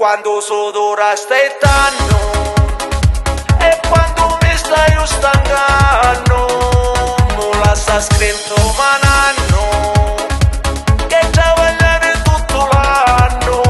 Quando sudora stai tanno e quando mi stai stancando, non la sta scritto mananno che travagliare tutto l'anno.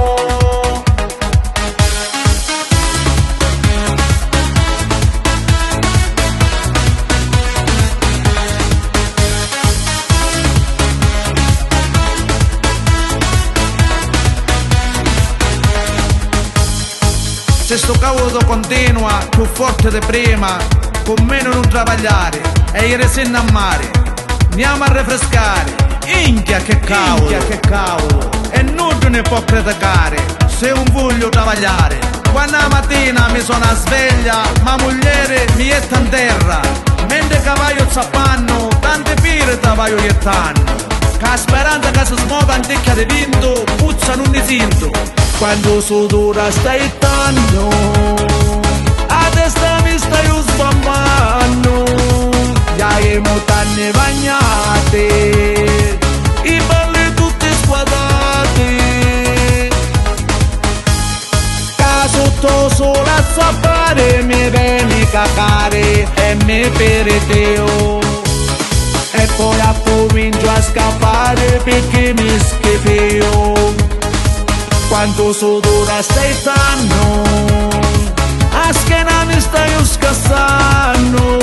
Se sto cavolo continua più forte di prima, con meno non travagliare e ieri sera a mare, andiamo a rinfrescare. Inchia che cavolo, e non ne può criticare se non voglio travagliare. Quando la mattina mi sono sveglia, ma moglie mi jetta in terra, mentre cavallo zappanno, tante pire travaglio jettano. Che la speranza che si smuove antica di vinto, puzza non ne sinto. Quando sudora stai tanno, a testa mi stai sbambando, già le mutande bagnate, i balli tutti squadrati, che sotto sole a zappare mi vieni cacare e mi periteo, e poi comincio a scappare perché mi schifeo. Quando sudora stai tanno, a schiena mi stai scassando.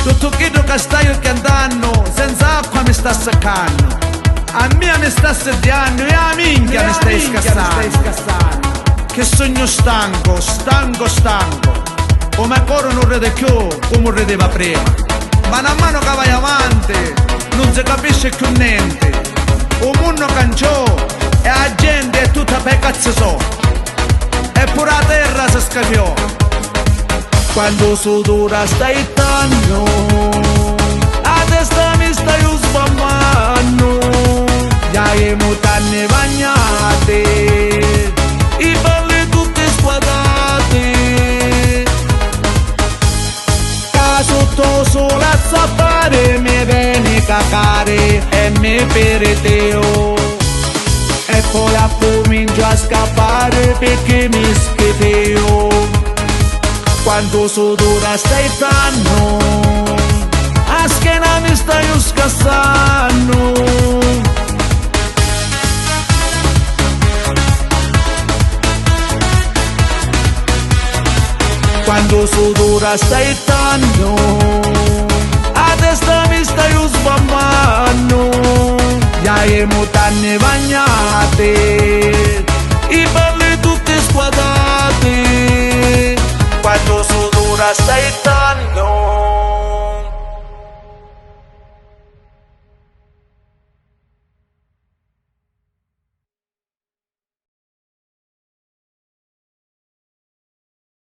Tutto quello che stai cantando, senza acqua mi sta seccando. A me mi sta sediando e a minchia mi stai scassando. Che sogno stanco, come ancora non ride più come rideva prima. Ma man mano che vai avanti non si capisce più niente. Un mondo canciò e la gente è tutta per cazzo so. Eppure la terra si scaffiò. Quando sudora stai tanno, a testa mi stai sbambando, già le mutande bagnate, i balli tutti squadrati, che sotto sole a zappare mi vieni cacare e mi periteo, e poi comincio a scappare perché mi schifeo. Quando sudora stai tanno, a schiena mi stai scassando. Quando sudora stai tanno, a testa mi stai sbambando, già le mutande bagnate, i balli tutti squadrati. Quando sudora stai tanno,